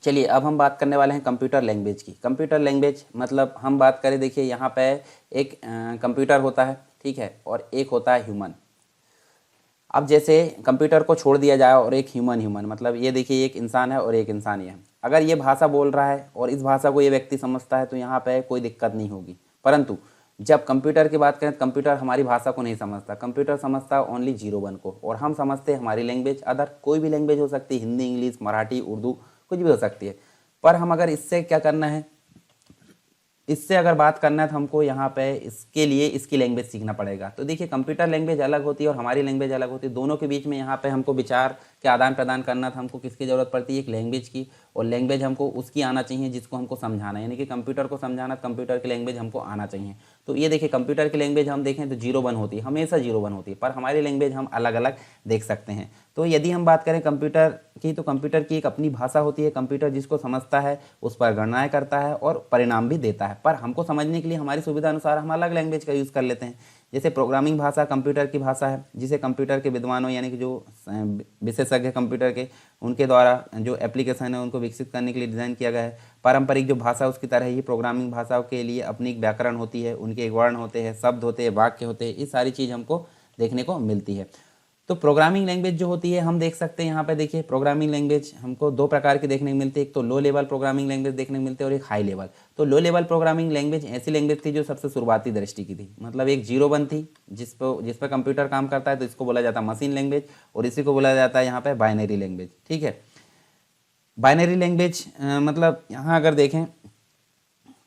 चलिए अब हम बात करने वाले हैं कंप्यूटर लैंग्वेज की। कंप्यूटर लैंग्वेज मतलब हम बात करें, देखिए यहाँ पे एक कंप्यूटर होता है, ठीक है, और एक होता है ह्यूमन। अब जैसे कंप्यूटर को छोड़ दिया जाए और एक ह्यूमन ह्यूमन मतलब ये देखिए एक इंसान है और एक इंसान ही है। अगर ये भाषा बोल रहा है और इस भाषा को ये व्यक्ति समझता है तो यहाँ पे कोई दिक्कत नहीं होगी। परंतु जब कंप्यूटर की बात करें तो कंप्यूटर हमारी भाषा को नहीं समझता, कंप्यूटर समझता है ओनली 0 1 को, और हम समझते हैं हमारी लैंग्वेज अदर कोई भी लैंग्वेज हो सकती है, हिंदी इंग्लिश मराठी उर्दू कुछ भी हो सकती है। पर हम अगर इससे क्या करना है, इससे अगर बात करना है तो हमको यहाँ पे इसके लिए इसकी लैंग्वेज सीखना पड़ेगा। तो देखिए कंप्यूटर लैंग्वेज अलग होती है और हमारी लैंग्वेज अलग होती है, दोनों के बीच में यहाँ पे हमको विचार के आदान प्रदान करना था, हमको किसकी ज़रूरत पड़ती है, एक लैंग्वेज की। और लैंग्वेज हमको उसकी आना चाहिए जिसको हमको समझाना है, यानी कि कंप्यूटर को समझाना, कंप्यूटर की लैंग्वेज हमको आना चाहिए। तो ये देखिए कंप्यूटर की लैंग्वेज हम देखें तो 0 1 होती है, हमेशा 0 1 होती है, पर हमारी लैंग्वेज हम अलग अलग देख सकते हैं। तो यदि हम बात करें कंप्यूटर की, तो कंप्यूटर की एक अपनी भाषा होती है, कंप्यूटर जिसको समझता है उस पर गणनाएं करता है और परिणाम भी देता है। पर हमको समझने के लिए हमारी सुविधा अनुसार हम अलग लैंग्वेज का यूज़ कर लेते हैं। जैसे प्रोग्रामिंग भाषा कंप्यूटर की भाषा है, जिसे कंप्यूटर के विद्वानों यानी कि जो विशेषज्ञ कंप्यूटर के, उनके द्वारा जो एप्लीकेशन है उनको विकसित करने के लिए डिज़ाइन किया गया है। पारंपरिक जो भाषा उसकी तरह ही प्रोग्रामिंग भाषाओं के लिए अपनी एक व्याकरण होती है, उनके एक वर्ण होते हैं, शब्द होते हैं, वाक्य होते हैं, ये सारी चीज़ हमको देखने को मिलती है। तो प्रोग्रामिंग लैंग्वेज जो होती है हम देख सकते हैं यहाँ पे, देखिए प्रोग्रामिंग लैंग्वेज हमको दो प्रकार की देखने को मिलती है, एक तो लो लेवल प्रोग्रामिंग लैंग्वेज देखने को मिलती है और एक हाई लेवल। तो लो लेवल प्रोग्रामिंग लैंग्वेज ऐसी लैंग्वेज थी जो सबसे शुरुआती दृष्टि की थी, मतलब एक 0 1 थी जिस पर कंप्यूटर काम करता है, तो इसको बोला जाता है मशीन लैंग्वेज, और इसी को बोला जाता है यहाँ पे बाइनरी लैंग्वेज। ठीक है, बाइनरी लैंग्वेज मतलब यहाँ अगर देखें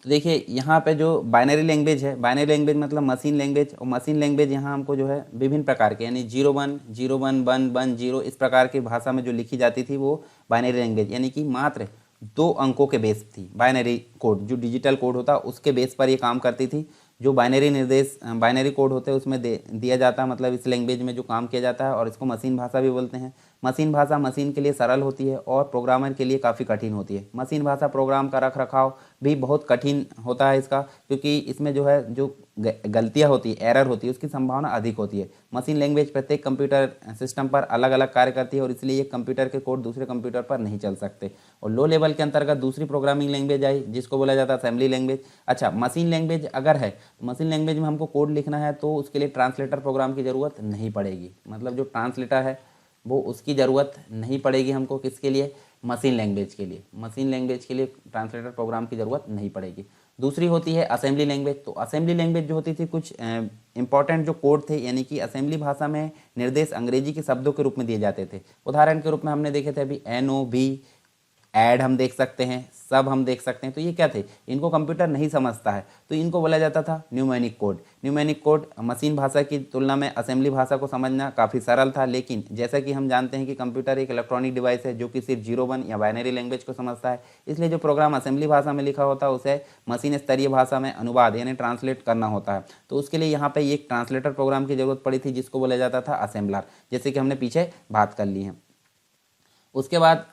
तो देखिए यहाँ पे जो बाइनरी लैंग्वेज है, बाइनरी लैंग्वेज मतलब मशीन लैंग्वेज, और मशीन लैंग्वेज यहाँ हमको जो है विभिन्न प्रकार के यानी 0 1 0 1 1 1 0 इस प्रकार की भाषा में जो लिखी जाती थी वो बाइनरी लैंग्वेज, यानी कि मात्र 2 अंकों के बेस थी। बाइनरी कोड जो डिजिटल कोड होता उसके बेस पर ये काम करती थी। जो बाइनरी निर्देश बाइनरी कोड होते हैं उसमें दिया जाता है, मतलब इस लैंग्वेज में जो काम किया जाता है, और इसको मशीन भाषा भी बोलते हैं। मशीन भाषा मशीन के लिए सरल होती है और प्रोग्रामर के लिए काफ़ी कठिन होती है। मशीन भाषा प्रोग्राम का रख रखाव भी बहुत कठिन होता है इसका, क्योंकि इसमें जो है जो गलतियाँ होती है, एरर होती है, उसकी संभावना अधिक होती है। मशीन लैंग्वेज प्रत्येक कंप्यूटर सिस्टम पर अलग अलग कार्य करती है और इसलिए एक कंप्यूटर के कोड दूसरे कंप्यूटर पर नहीं चल सकते। और लो लेवल के अंतर्गत दूसरी प्रोग्रामिंग लैंग्वेज आई जिसको बोला जाता है असेंबली लैंग्वेज। अच्छा, मशीन लैंग्वेज अगर है, मशीन लैंग्वेज में हमको कोड लिखना है तो उसके लिए ट्रांसलेटर प्रोग्राम की ज़रूरत नहीं पड़ेगी, मतलब जो ट्रांसलेटर है वो उसकी ज़रूरत नहीं पड़ेगी हमको। किसके लिए? मशीन लैंग्वेज के लिए। मशीन लैंग्वेज के लिए ट्रांसलेटर प्रोग्राम की ज़रूरत नहीं पड़ेगी। दूसरी होती है असेंबली लैंग्वेज। तो असेंबली लैंग्वेज जो होती थी, कुछ इंपॉर्टेंट जो कोड थे, यानी कि असेंबली भाषा में निर्देश अंग्रेजी के शब्दों के रूप में दिए जाते थे। उदाहरण के रूप में हमने देखे थे अभी NOV, ऐड हम देख सकते हैं, सब हम देख सकते हैं। तो ये क्या थे? इनको कंप्यूटर नहीं समझता है तो इनको बोला जाता था numeric code. Numeric code machine भाषा की तुलना में असेंबली भाषा को समझना काफ़ी सरल था, लेकिन जैसा कि हम जानते हैं कि कंप्यूटर एक इलेक्ट्रॉनिक डिवाइस है जो कि सिर्फ 0 1 या बाइनरी लैंग्वेज को समझता है, इसलिए जो प्रोग्राम असेंबली भाषा में लिखा होता है उसे मशीन स्तरीय भाषा में अनुवाद यानी ट्रांसलेट करना होता है। तो उसके लिए यहाँ पर एक ट्रांसलेटर प्रोग्राम की जरूरत पड़ी थी जिसको बोला जाता था असेंबलर, जैसे कि हमने पीछे बात कर ली है। उसके बाद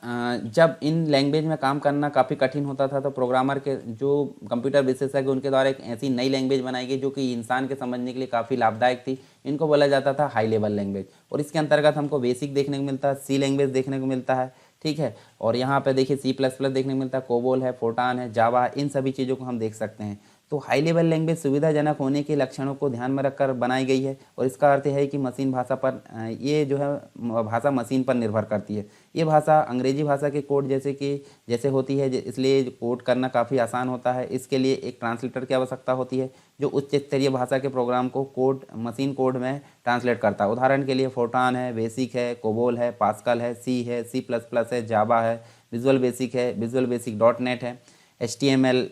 जब इन लैंग्वेज में काम करना काफ़ी कठिन होता था तो प्रोग्रामर के जो कंप्यूटर विशेषज्ञ उनके द्वारा एक ऐसी नई लैंग्वेज बनाई गई जो कि इंसान के समझने के लिए काफ़ी लाभदायक थी। इनको बोला जाता था हाई लेवल लैंग्वेज, और इसके अंतर्गत हमको बेसिक देखने को मिलता है, सी लैंग्वेज देखने को मिलता है, ठीक है। और यहाँ पे देखिए C++ देखने को मिलता है, कोबोल है, फोर्टान है, जावा, इन सभी चीज़ों को हम देख सकते हैं। तो हाई लेवल लैंग्वेज सुविधाजनक होने के लक्षणों को ध्यान में रखकर बनाई गई है, और इसका अर्थ है कि मशीन भाषा पर ये जो है भाषा मशीन पर निर्भर करती है। ये भाषा अंग्रेजी भाषा के कोड जैसे होती है, इसलिए कोड करना काफ़ी आसान होता है। इसके लिए एक ट्रांसलेटर की आवश्यकता होती है जो उच्च स्तरीय भाषा के प्रोग्राम को मशीन कोड में ट्रांसलेट करता है। उदाहरण के लिए फोर्टान है, बेसिक है, कोबोल है, पास्कल है, सी है, C++ है, जावा है, विजुअल बेसिक है, विजुअल बेसिक .NET है, HTML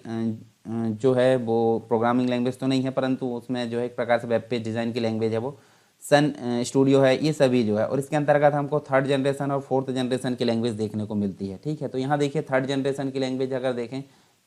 जो है वो प्रोग्रामिंग लैंग्वेज तो नहीं है, परंतु उसमें जो है एक प्रकार से वेब पेज डिज़ाइन की लैंग्वेज है वो सन स्टूडियो है, ये सभी जो है। और इसके अंतर्गत हमको 3rd जनरेशन और 4th जनरेशन की लैंग्वेज देखने को मिलती है, ठीक है। तो यहाँ देखिए 3rd जनरेशन की लैंग्वेज अगर देखें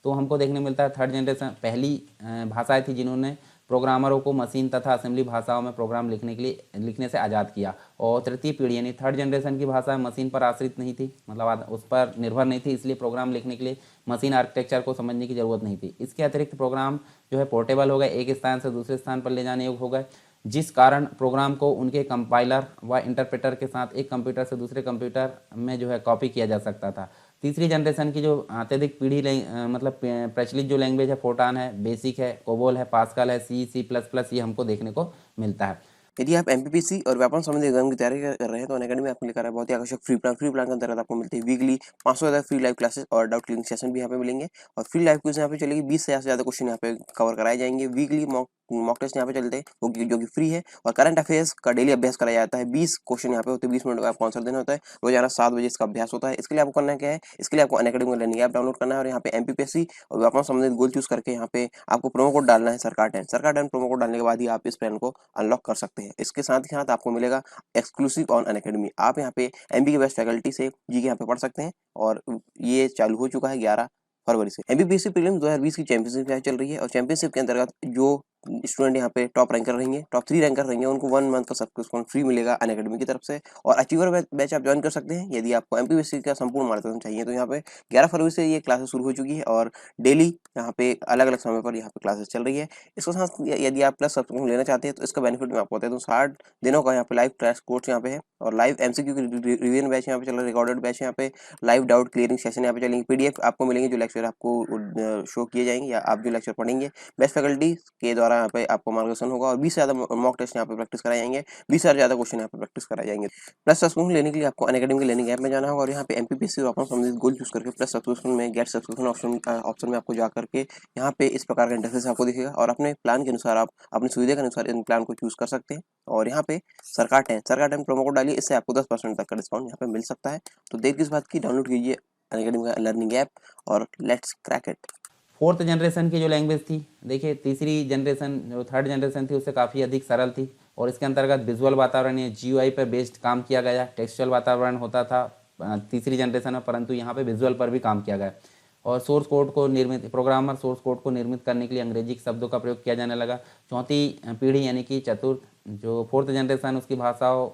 तो हमको देखने मिलता है 3rd जनरेशन पहली भाषाएं थी जिन्होंने प्रोग्रामरों को मशीन तथा असेंबली भाषाओं में प्रोग्राम लिखने से आज़ाद किया। और तृतीय पीढ़ी यानी 3rd जनरेशन की भाषा मशीन पर आश्रित नहीं थी, मतलब उस पर निर्भर नहीं थी, इसलिए प्रोग्राम लिखने के लिए मशीन आर्किटेक्चर को समझने की ज़रूरत नहीं थी। इसके अतिरिक्त प्रोग्राम जो है पोर्टेबल हो गए, एक स्थान से दूसरे स्थान पर ले जाने योग्य हो गए, जिस कारण प्रोग्राम को उनके कंपाइलर व इंटरप्रेटर के साथ एक कंप्यूटर से दूसरे कंप्यूटर में जो है कॉपी किया जा सकता था। तीसरी जनरेशन की जो अत्यधिक पीढ़ी मतलब प्रचलित जो लैंग्वेज है फोर्टान है, बेसिक है, कोबोल है, पास्कल है, C++, ये हमको देखने को मिलता है। यदि आप एमपीपीसी और व्यापम संबंधी एग्जाम की तैयारी कर रहे हैं तो अनअकैडमी में आपको लेकर आया बहुत ही आकर्षक फ्री प्लान के अंतर्गत आपको मिलती है वीकली 500 ज़्यादा फ्री लाइव क्लासेस और डाउट क्लियरिंग सेशन भी यहाँ पे मिलेंगे, और फ्री लाइव क्विज यहाँ पे चलेगी, 20 से ज़्यादा क्वेश्चन यहाँ पे कवर कराए जाएंगे। वीकली मॉक टेस्ट यहाँ पे चलते हैं जो कि फ्री है, और करंट अफेयर्स का डेली अभ्यास कराया जाता है। 20 क्वेश्चन यहाँ पे होते हैं, 20 मिनट का आपको आंसर देना होता है, रोजाना 7 बजे इसका अभ्यास होता है। इसके लिए आपको करना क्या है, इसके लिए आपको अनअकैडमी का लर्निंग ऐप डाउनलोड करना है और यहाँ पे एमपीपीएससी और व्यापम संबंधित गोल चूज करके यहाँ पे आपको प्रोमो कोड डालना है सरकार 10 प्रोमो कोड डालने के बाद ही आप इस प्लान को अनलॉक कर सकते हैं। इसके साथ ही साथ आपको मिलेगा एक्सक्लूसिव ऑन अनअकैडमी। आप यहाँ पे एमबी के बेस्ट फैकल्टी से जी के यहाँ पे पढ़ सकते हैं, और ये चालू हो चुका है 11 फरवरी से। एमबीबीएससी प्रीलिम्स 2020 की चैंपियनशिप यहाँ चल रही है, और चैंपियनशिप के अंतर्गत जो स्टूडेंट यहाँ पे टॉप रैंकर रहेंगे, टॉप 3 रैंकर रहेंगे, उनको 1 मंथ का सब्सक्रिप्शन फ्री मिलेगा अनअकैडमी की तरफ से, और अचीवर बैच आप ज्वाइन कर सकते हैं। यदि आपको एमपीबीएससी का संपूर्ण मार्गदर्शन चाहिए तो यहाँ पे 11 फरवरी से ये क्लासेस शुरू हो चुकी है, और डेली यहाँ पे अलग अलग समय पर यहाँ पे क्लासेस चल रही है। इसके साथ यदि आप प्लस सब्सक्रिप्शन लेना चाहते हैं तो इसका बेनिफिट मैं आपको बता दूँ, 60 दिनों का यहाँ पे लाइव क्रैश कोर्स यहाँ पे है, और लाइव एमसीक्यू की रिवीजन बैच यहाँ पे चल रहा है, रिकॉर्डेड बैच यहाँ पे, लाइव डाउट क्लियरिंग सेशन यहाँ पे चलेंगे, पीडीएफ आपको मिलेंगे जो लेक्चर आपको शो किए जाएंगे या आप जो लेक्चर पढ़ेंगे बेस्ट फैकल्टी के द्वारा यहाँ पे आपको मार्गदर्शन होगा, और 20 से ज़्यादा मॉक टेस्ट यहाँ पे प्रैक्टिस कराए जाएंगे, 20 से ज़्यादा क्वेश्चन यहाँ पे प्रैक्टिस कराए जाएंगे। प्लस सब्सक्रिप्शन लेने के लिए आपको अनअकैडमी के लर्निंग ऐप में जाना होगा, और यहाँ पे एमपीपीएससी और अपना संबंधित गोल चूज करके प्लस सब्सक्रिप्शन में गेट सब्सक्रिप्शन ऑप्शन में आपको जा करके यहाँ पे इस प्रकार का इंटरफेस आपको दिखेगा, और अपने प्लान के अनुसार आप अपनी सुविधा के अनुसार इन प्लान को चूज कर सकते हैं। और यहाँ पे सरकार 10 प्रोमो कोड डालिए, इससे आपको 10% तक का डिस्काउंट यहाँ पे मिल सकता है। तो देर किस बात की, डाउनलोड कीजिए अनअकैडमी का लर्निंग ऐप और let's crack it. Fourth generation की जो लैंग्वेज थी, देखिए तीसरी जनरेशन जो थर्ड जनरेशन थी उससे काफ़ी अधिक सरल थी, और इसके अंतर्गत विजुअल वातावरण या GUI पर बेस्ड काम किया गया। टेक्सचुअल वातावरण होता था तीसरी जनरेशन में, परंतु यहाँ पे विजुअल पर भी काम किया गया, और सोर्स कोड को निर्मित प्रोग्रामर सोर्स कोड को निर्मित करने के लिए अंग्रेजी शब्दों का प्रयोग किया जाने लगा। चौथी पीढ़ी यानी कि चतुर्थ जो फोर्थ जनरेशन, उसकी भाषाओं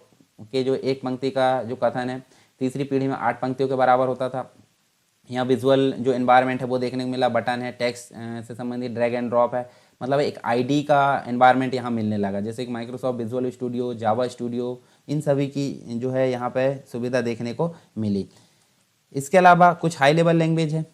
के जो एक पंक्ति का जो कथन है तीसरी पीढ़ी में 8 पंक्तियों के बराबर होता था। यहाँ विजुअल जो एनवायरनमेंट है वो देखने को मिला, बटन है, टेक्स्ट से संबंधित ड्रैग एंड ड्रॉप है, मतलब एक आईडी का एनवायरनमेंट यहाँ मिलने लगा, जैसे कि माइक्रोसॉफ्ट विजुअल स्टूडियो, जावा स्टूडियो, इन सभी की जो है यहाँ पे सुविधा देखने को मिली। इसके अलावा कुछ हाई लेवल लैंग्वेज है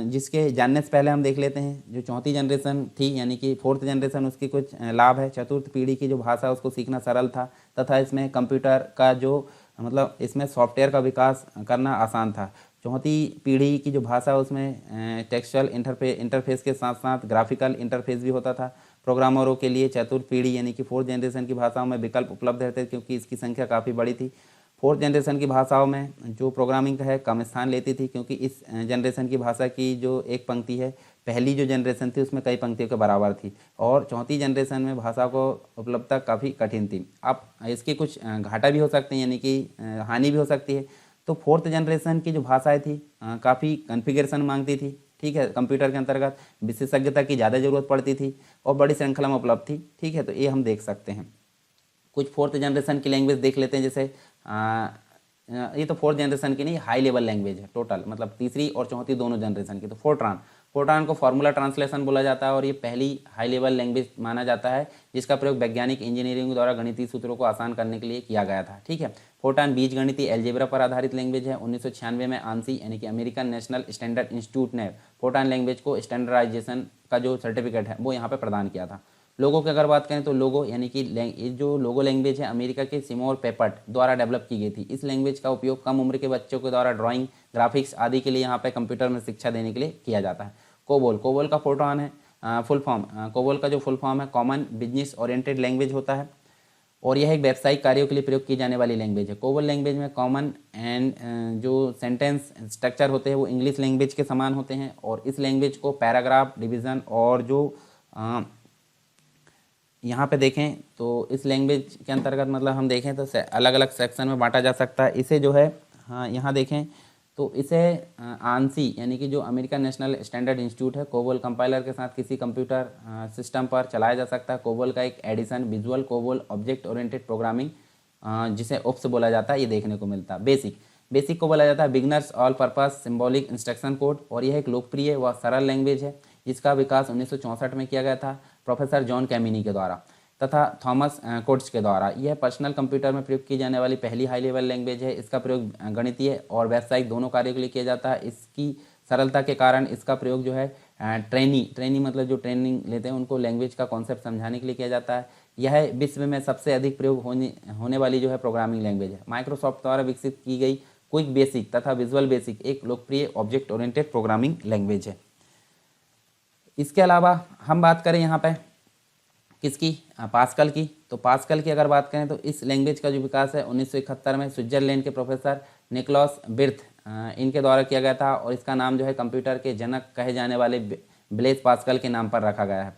जिसके जानने से पहले हम देख लेते हैं जो चौथी जनरेशन थी यानी कि फोर्थ जनरेशन, उसकी कुछ लाभ है। चतुर्थ पीढ़ी की जो भाषा उसको सीखना सरल था, तथा इसमें कंप्यूटर का जो मतलब इसमें सॉफ्टवेयर का विकास करना आसान था। चौथी पीढ़ी की जो भाषा उसमें टेक्सचुअल इंटरफेस के साथ साथ ग्राफिकल इंटरफेस भी होता था। प्रोग्रामरों के लिए चतुर्थ पीढ़ी यानी कि फोर्थ जनरेशन की भाषाओं में विकल्प उपलब्ध रहते क्योंकि इसकी संख्या काफ़ी बड़ी थी। फोर्थ जनरेशन की भाषाओं में जो प्रोग्रामिंग है कम स्थान लेती थी, क्योंकि इस जनरेशन की भाषा की जो एक पंक्ति है पहली जो जनरेशन थी उसमें कई पंक्तियों के बराबर थी, और चौथी जनरेशन में भाषा को उपलब्धता काफ़ी कठिन थी। अब इसके कुछ घाटा भी हो सकते हैं यानी कि हानि भी हो सकती है। तो फोर्थ जनरेशन की जो भाषाएं थी काफ़ी कॉन्फ़िगरेशन मांगती थी, ठीक है, कंप्यूटर के अंतर्गत विशेषज्ञता की ज़्यादा ज़रूरत पड़ती थी और बड़ी श्रृंखला में उपलब्ध थी, ठीक है। तो ये हम देख सकते हैं। कुछ फोर्थ जनरेशन की लैंग्वेज देख लेते हैं, जैसे ये तो फोर्थ जनरेशन की नहीं, हाई लेवल लैंग्वेज है टोटल, मतलब तीसरी और चौथी दोनों जनरेशन की। तो फोर्ट्रान को फार्मूला ट्रांसलेशन बोला जाता है, और ये पहली हाई लेवल लैंग्वेज माना जाता है जिसका प्रयोग वैज्ञानिक इंजीनियरिंग द्वारा गणितीय सूत्रों को आसान करने के लिए किया गया था, ठीक है। फोर्ट्रान बीजगणितीय एल्जेब्रा पर आधारित लैंग्वेज है। 1996 में आंसी यानी कि अमेरिकन नेशनल स्टैंडर्ड इंस्टीट्यूट ने फोर्ट्रान लैंग्वेज को स्टैंडर्डाइजेशन का जो सर्टिफिकेट है वो यहाँ पर प्रदान किया था। लोगों की अगर बात करें तो लोगो यानी कि ये जो लोगो लैंग्वेज है अमेरिका के सिमोर पेपर्ट द्वारा डेवलप की गई थी। इस लैंग्वेज का उपयोग कम उम्र के बच्चों के द्वारा ड्राइंग, ग्राफिक्स आदि के लिए यहाँ पे कंप्यूटर में शिक्षा देने के लिए किया जाता है। कोबोल का फोर्ट्रान है फुल फॉर्म, कोबोल का जो फुल फॉर्म है कॉमन बिजनेस ओरिएंटेड लैंग्वेज होता है, और यह एक व्यावसायिक कार्यों के लिए प्रयोग की जाने वाली लैंग्वेज है। कोबोल लैंग्वेज में कॉमन एंड जो सेंटेंस स्ट्रक्चर होते हैं वो इंग्लिश लैंग्वेज के समान होते हैं, और इस लैंग्वेज को पैराग्राफ डिवीज़न और जो यहाँ पे देखें तो इस लैंग्वेज के अंतर्गत मतलब हम देखें तो अलग अलग सेक्शन में बांटा जा सकता है। इसे जो है हाँ यहाँ देखें तो इसे आंसी यानी कि जो अमेरिकन नेशनल स्टैंडर्ड इंस्टीट्यूट है कोबोल कंपाइलर के साथ किसी कंप्यूटर सिस्टम पर चलाया जा सकता है। कोबोल का एक edition visual COBOL object oriented programming जिसे ओप्स बोला जाता है ये देखने को मिलता है। बेसिक को बोला जाता है beginners all purpose symbolic instruction code, और यह एक लोकप्रिय व सरल लैंग्वेज है जिसका विकास 1964 में किया गया था प्रोफेसर जॉन कैमिनी के द्वारा। तथा थॉमस कोट्स के द्वारा। यह पर्सनल कंप्यूटर में प्रयोग की जाने वाली पहली हाई लेवल लैंग्वेज है। इसका प्रयोग गणितीय और व्यावसायिक दोनों कार्यों के लिए किया जाता है। इसकी सरलता के कारण इसका प्रयोग जो है ट्रेनी मतलब जो ट्रेनिंग लेते हैं उनको लैंग्वेज का कॉन्सेप्ट समझाने के लिए किया जाता है। यह विश्व में सबसे अधिक प्रयोग होने वाली जो है प्रोग्रामिंग लैंग्वेज है। माइक्रोसॉफ्ट द्वारा विकसित की गई क्विक बेसिक तथा विजुअल बेसिक एक लोकप्रिय ऑब्जेक्ट ओरिएंटेड प्रोग्रामिंग लैंग्वेज है। इसके अलावा हम बात करें यहाँ पे किसकी, पास्कल की। तो पास्कल की अगर बात करें तो इस लैंग्वेज का जो विकास है 1971 में स्विट्जरलैंड के प्रोफेसर निकोलस बिर्थ इनके द्वारा किया गया था और इसका नाम जो है कंप्यूटर के जनक कहे जाने वाले ब्लेज पास्कल के नाम पर रखा गया है।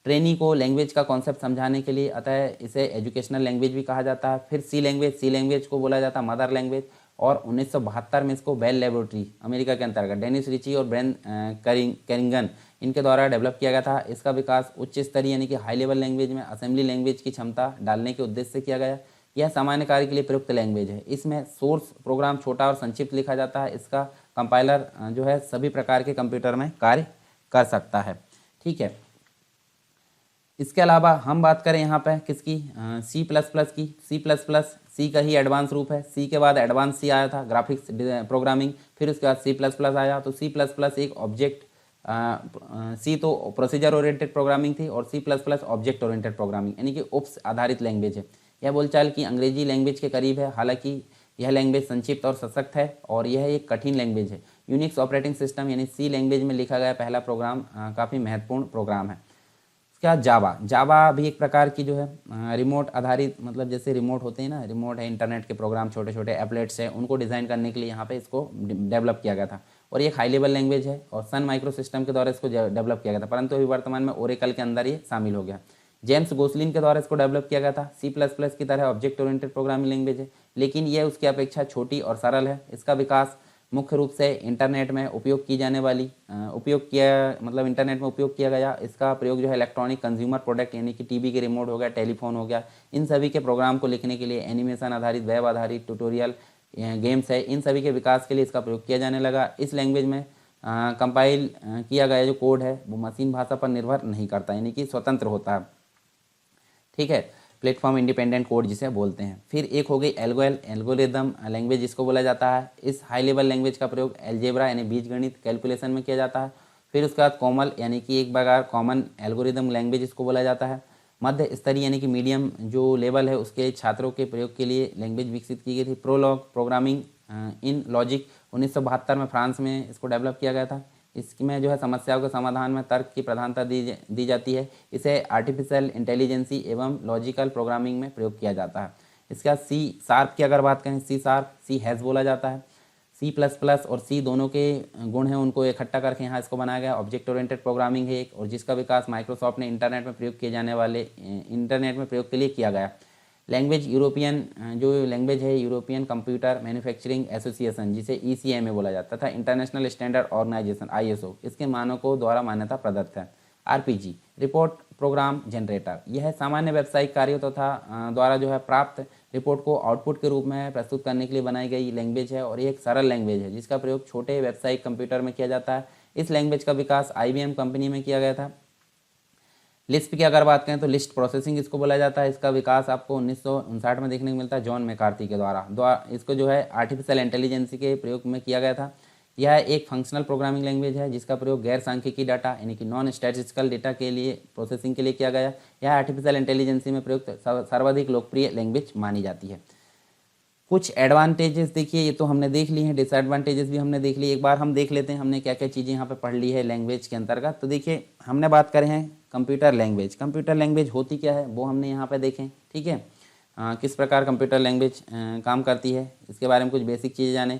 ट्रेनी को लैंग्वेज का कॉन्सेप्ट समझाने के लिए अतः इसे एजुकेशनल लैंग्वेज भी कहा जाता है। फिर सी लैंग्वेज को बोला जाता है मदर लैंग्वेज और 1972 में इसको बेल लेबोरेटरी अमेरिका के अंतर्गत डेनिस रिची और ब्रेन कैरिंगन इनके द्वारा डेवलप किया गया था। इसका विकास उच्च स्तरीय यानी कि हाई लेवल लैंग्वेज में असेंबली लैंग्वेज की क्षमता डालने के उद्देश्य से किया गया। यह सामान्य कार्य के लिए प्रयुक्त लैंग्वेज है। इसमें सोर्स प्रोग्राम छोटा और संक्षिप्त लिखा जाता है। इसका कंपाइलर जो है सभी प्रकार के कंप्यूटर में कार्य कर सकता है। ठीक है, इसके अलावा हम बात करें यहाँ पे किसकी, C++ की। C का ही एडवांस रूप है। C के बाद एडवांस C आया था ग्राफिक्स प्रोग्रामिंग, फिर उसके बाद C++ आया। तो C++ एक ऑब्जेक्ट C तो प्रोसीजर ओरिएंटेड प्रोग्रामिंग थी और C++ ऑब्जेक्ट ओरिएंटेड प्रोग्रामिंग यानी कि ओप्स आधारित लैंग्वेज है। यह बोलचाल की अंग्रेजी लैंग्वेज के करीब है, हालांकि यह लैंग्वेज संक्षिप्त और सशक्त है और यह एक कठिन लैंग्वेज है। यूनिक्स ऑपरेटिंग सिस्टम यानी C लैंग्वेज में लिखा गया पहला प्रोग्राम काफ़ी महत्वपूर्ण प्रोग्राम है। क्या जावा भी एक प्रकार की जो है रिमोट आधारित, मतलब जैसे रिमोट होते हैं ना, रिमोट है इंटरनेट के प्रोग्राम, छोटे छोटे एप्लेट्स हैं, उनको डिज़ाइन करने के लिए यहाँ पे इसको डेवलप किया गया था और ये एक हाई लेवल लैंग्वेज है और सन माइक्रो सिस्टम के द्वारा इसको डेवलप किया गया था, परंतु अभी वर्तमान में ओरेकल के अंदर ये शामिल हो गया। जेम्स गोसलिन के द्वारा इसको डेवलप किया गया था। C++ की तरह ऑब्जेक्ट ओरिएंटेड प्रोग्रामिंग लैंग्वेज है, लेकिन यह उसकी अपेक्षा छोटी और सरल है। इसका विकास मुख्य रूप से इंटरनेट में उपयोग की जाने वाली इंटरनेट में उपयोग किया गया। इसका प्रयोग जो है इलेक्ट्रॉनिक कंज्यूमर प्रोडक्ट यानी कि टीवी के रिमोट हो गया, टेलीफोन हो गया, इन सभी के प्रोग्राम को लिखने के लिए, एनिमेशन आधारित, वेब आधारित, ट्यूटोरियल, गेम्स है, इन सभी के विकास के लिए इसका प्रयोग किया जाने लगा। इस लैंग्वेज में कंपाइल किया गया जो कोड है वो मशीन भाषा पर निर्भर नहीं करता यानी कि स्वतंत्र होता है। ठीक है, प्लेटफॉर्म इंडिपेंडेंट कोड जिसे बोलते हैं। फिर एक हो गई एल्गोरिदम लैंग्वेज जिसको बोला जाता है। इस हाई लेवल लैंग्वेज का प्रयोग एल्जेब्रा यानी बीजगणित कैलकुलेशन में किया जाता है। फिर उसके बाद कोमल यानी कि एक प्रकार कॉमन एल्गोरिदम लैंग्वेज इसको बोला जाता है। मध्य स्तरीय यानी कि मीडियम जो लेवल है उसके छात्रों के प्रयोग के लिए लैंग्वेज विकसित की गई थी। प्रोलॉग प्रोग्रामिंग इन लॉजिक 1972 में फ्रांस में इसको डेवलप किया गया था। इसमें जो है समस्याओं के समाधान में तर्क की प्रधानता दी जाती है। इसे आर्टिफिशियल इंटेलिजेंसी एवं लॉजिकल प्रोग्रामिंग में प्रयोग किया जाता है। इसका C# की अगर बात करें, C# हैज़ बोला जाता है। C++ और C दोनों के गुण हैं, उनको इकट्ठा करके यहाँ इसको बनाया गया। ऑब्जेक्ट ओरिएंटेड प्रोग्रामिंग है एक, और जिसका विकास माइक्रोसॉफ्ट ने इंटरनेट में प्रयोग के लिए किया गया। लैंग्वेज यूरोपियन जो लैंग्वेज है यूरोपियन कंप्यूटर मैन्युफैक्चरिंग एसोसिएशन जिसे ECMA बोला जाता था, इंटरनेशनल स्टैंडर्ड ऑर्गेनाइजेशन ISO इसके मानकों द्वारा मान्यता प्रदत्त है। RPG रिपोर्ट प्रोग्राम जनरेटर, यह सामान्य व्यावसायिक कार्यों तथा द्वारा जो है प्राप्त रिपोर्ट को आउटपुट के रूप में प्रस्तुत करने के लिए बनाई गई लैंग्वेज है और ये एक सरल लैंग्वेज है जिसका प्रयोग छोटे व्यावसायिक कंप्यूटर में किया जाता है। इस लैंग्वेज का विकास IBM कंपनी में किया गया था। लिस्प की अगर बात करें तो लिस्ट प्रोसेसिंग इसको बोला जाता है। इसका विकास आपको 1959 में देखने को मिलता है जॉन मैकार्थी के द्वारा इसको जो है आर्टिफिशियल इंटेलिजेंस के प्रयोग में किया गया था। यह एक फंक्शनल प्रोग्रामिंग लैंग्वेज है जिसका प्रयोग गैर सांख्यिकी डाटा यानी कि नॉन स्टैटिस्टिकल डेटा के लिए प्रोसेसिंग के लिए किया गया। यह आर्टिफिशियल इंटेलिजेंस में प्रयुक्त सर्वाधिक लोकप्रिय लैंग्वेज मानी जाती है। कुछ एडवांटेजेस देखिए, ये तो हमने देख ली हैं, डिसएडवांटेजेस भी हमने देख ली। एक बार हम देख लेते हैं हमने क्या क्या चीज़ें यहाँ पे पढ़ ली है लैंग्वेज के अंतर्गत। तो देखिए हमने बात करें हैं कंप्यूटर लैंग्वेज। कंप्यूटर लैंग्वेज होती क्या है वो हमने यहाँ पे देखें। ठीक है, किस प्रकार कंप्यूटर लैंग्वेज काम करती है इसके बारे में कुछ बेसिक चीज़ें जाने।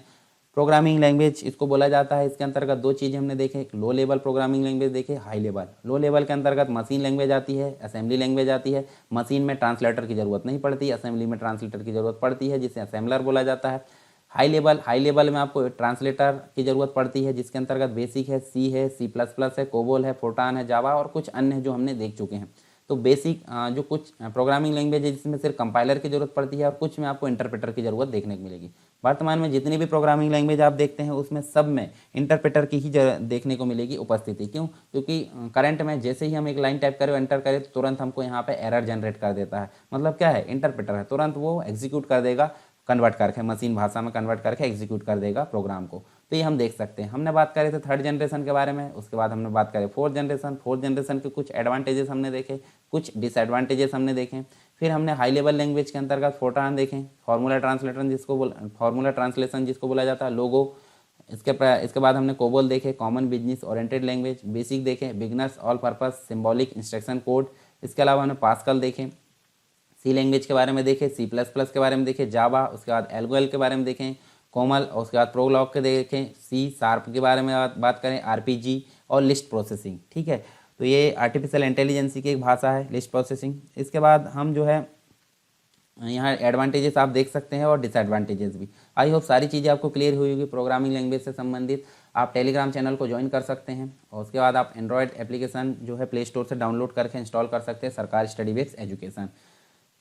प्रोग्रामिंग लैंग्वेज इसको बोला जाता है। इसके अंतर्गत दो चीज़ें हमने देखे, एक लो लेवल प्रोग्रामिंग लैंग्वेज देखे, हाई लेवल। लो लेवल के अंतर्गत मशीन लैंग्वेज आती है, असेंबली लैंग्वेज आती है। मशीन में ट्रांसलेटर की ज़रूरत नहीं पड़ती, असेंबली में ट्रांसलेटर की ज़रूरत पड़ती है जिसे असेंबलर बोला जाता है। हाई लेवल में आपको ट्रांसलेटर की ज़रूरत पड़ती है जिसके अंतर्गत बेसिक है, C है, C++ है, कोबोल है, फोर्टान है, जावा और कुछ अन्य जो हमने देख चुके हैं। तो बेसिक जो कुछ प्रोग्रामिंग लैंग्वेज है जिसमें सिर्फ कंपाइलर की ज़रूरत पड़ती है और कुछ में आपको इंटरप्रेटर की ज़रूरत देखने को मिलेगी। वर्तमान में जितनी भी प्रोग्रामिंग लैंग्वेज आप देखते हैं उसमें सब में इंटरप्रेटर की ही देखने को मिलेगी उपस्थिति। क्यों? क्योंकि करंट में जैसे ही हम एक लाइन टाइप करें एंटर करें तो तुरंत हमको यहाँ पे एरर जनरेट कर देता है। मतलब क्या है? इंटरप्रेटर है, तुरंत वो एग्जीक्यूट कर देगा, कन्वर्ट करके मशीन भाषा में कन्वर्ट करके एग्जीक्यूट कर देगा प्रोग्राम को। तो ये हम देख सकते हैं। हमने बात करी थी थर्ड जनरेशन के बारे में, उसके बाद हमने बात करी फोर्थ जनरेशन। फोर्थ जनरेशन के कुछ एडवांटेजेस हमने देखे, कुछ डिसएडवांटेजेस हमने देखे। फिर हमने हाई लेवल लैंग्वेज के अंतर्गत फोर्ट्रान देखें, फार्मूला ट्रांसलेशन जिसको बोला जाता है, लोगो। इसके बाद हमने कोबोल देखे, common business oriented language. BASIC देखे, beginners, all purpose, symbolic, instruction code. इसके अलावा हमने पास्कल देखें, सी लैंग्वेज के बारे में देखें, C++ के बारे में देखें, जावा। उसके बाद एल्गोएल के बारे में देखें, कोमल। और उसके बाद प्रोग्लॉग के देखें, सी शार्प के बारे में बात करें, RPG और लिस्ट प्रोसेसिंग। ठीक है, तो ये आर्टिफिशियल इंटेलिजेंसी की एक भाषा है, लिस्ट प्रोसेसिंग। इसके बाद हम जो है यहाँ एडवांटेजेस आप देख सकते हैं और डिसएडवांटेजेस भी। आई होप सारी चीज़ें आपको क्लियर हुई होगी प्रोग्रामिंग लैंग्वेज से संबंधित। आप टेलीग्राम चैनल को ज्वाइन कर सकते हैं और उसके बाद आप एंड्रॉयड एप्लीकेशन जो है प्ले स्टोर से डाउनलोड करके इंस्टॉल कर सकते हैं, सरकार स्टडी बेस एजुकेशन।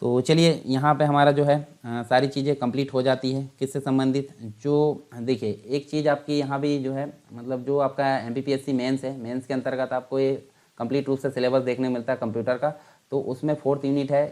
तो चलिए यहाँ पे हमारा जो है सारी चीज़ें कंप्लीट हो जाती है किससे संबंधित। जो देखिए एक चीज़ आपकी यहाँ भी जो है, मतलब जो आपका MPPSC मेंस है, मेंस के अंतर्गत आपको ये कंप्लीट रूप से सिलेबस देखने मिलता है कंप्यूटर का। तो उसमें 4th यूनिट है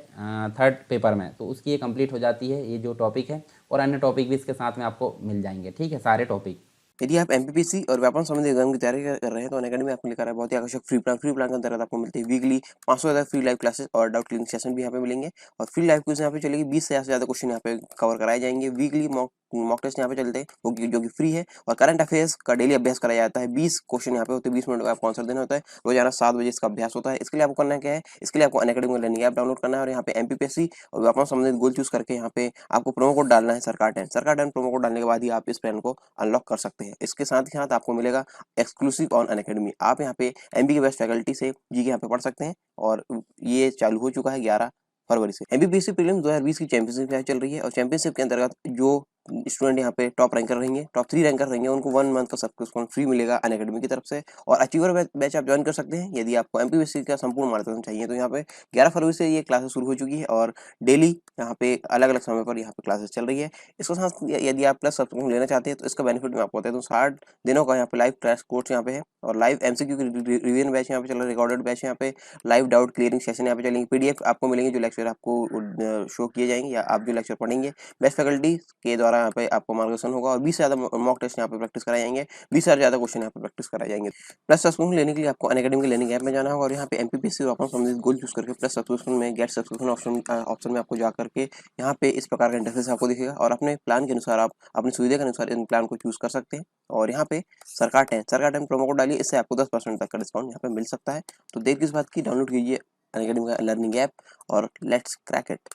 थर्ड पेपर में, तो उसकी ये कंप्लीट हो जाती है ये जो टॉपिक है, और अन्य टॉपिक भी इसके साथ में आपको मिल जाएंगे। ठीक है, सारे टॉपिक। यदि आप MPPC और व्यापम संबंधी एग्जाम की तैयारी कर रहे हैं तो अनअकैडमी आपको लेकर है बहुत ही आकर्षक फ्री प्लान के अंतर्गत आपको मिलते हैं वीकली 500 से ज़्यादा फ्री लाइव क्लासेस और डाउट क्लियरिंग सेशन भी यहाँ पे मिलेंगे। और फ्री लाइव क्विज यहाँ पे चलेगी, 20 से ज़्यादा क्वेश्चन यहाँ पे कवर कराए जाएंगे। वीकली मॉक टेस्ट यहाँ पे चलते हैं जो कि फ्री है, और करंट अफेयर्स का डेली अभ्यास कराया जाता है। 20 क्वेश्चन यहाँ पे होते हैं, 20 मिनट का आपको आंसर देना होता है। रोजाना 7 बजे इसका अभ्यास होता है। इसके लिए आपको करना क्या है, इसके लिए आपको अनअकैडमी लर्निंग ऐप डाउनलोड करना है और यहाँ पे MPPSC और व्यापम संबंधित गोल चूज करके यहाँ पे आपको प्रोमो कोड डालना है सरकार 10 प्रोमो कोड डालने के बाद ही आप इस प्लान को अनलॉक कर सकते हैं। इसके साथ ही साथ आपको मिलेगा एक्सक्लूसिव ऑन अनअकैडमी। आप यहाँ पे MB के बेस्ट फैकल्टी से जी के यहाँ पे पढ़ सकते हैं, और ये चालू हो चुका है 11 फरवरी से। MPPSC प्रीलिम्स 2020 की चैंपियनशिप यहाँ चल रही है, और चैंपियनशिप के अंतर्गत जो स्टूडेंट यहाँ पे टॉप रैंकर रहेंगे, टॉप 3 रैंकर रहेंगे, उनको 1 मंथ का सब्सक्रिप्शन फ्री मिलेगा अनअकैडमी की तरफ से। और अचीवर बैच आप ज्वाइन कर सकते हैं यदि आपको MPPSC का संपूर्ण मार्गदर्शन चाहिए। तो यहाँ पे 11 फरवरी से ये क्लासेस शुरू हो चुकी है और डेली यहाँ पे अलग अलग समय पर यहाँ पे क्लासेस चल रही है। इसके साथ यदि आप प्लस सब्सक्रिप्शन लेना चाहते हैं तो इसका बेनिफिट मैं आपको बता दूँ, 60 दिनों का यहाँ पे लाइव क्रैश कोर्स यहाँ पे है, और लाइव MCQ की रिवीजन बैच यहाँ पे चल रहा है, रिकॉर्डेड बैच यहाँ पे, लाइव डाउट क्लियरिंग सेशन यहाँ पे चलेंगे, PDF आपको मिलेंगे जो लेक्चर आपको शो किए जाएंगे या आप जो लेक्चर पढ़ेंगे बेस्ट फैकल्टी के द्वारा यहाँ पे आपको मार्गदर्शन होगा, और 20 से ज़्यादा मॉक टेस्ट यहाँ पे प्रैक्टिस कराए जाएंगे, 20 से ज़्यादा क्वेश्चन यहाँ पे प्रैक्टिस कराए जाएंगे। प्लस सब्सक्रिप्शन लेने के लिए आपको अनअकैडमी के लर्निंग ऐप में जाना होगा, और यहाँ पे MPPSC और अपना संबंधित गोल चूज करके प्लस सब्सक्रिप्शन में गेट सब्सक्रिप्शन ऑप्शन में आपको जा करके यहाँ पे इस प्रकार का इंटरफेस आपको दिखेगा, और अपने प्लान के अनुसार आप अपनी सुविधा के अनुसार इन प्लान को चूज कर सकते हैं। और यहाँ पे सरकार 10 प्रोमो कोड डालिए, इससे आपको 10% तक का डिस्काउंट यहाँ पे मिल सकता है। तो देर किस बात की, डाउनलोड कीजिए अनअकैडमी का लर्निंग ऐप और लेट्स क्रैक इट।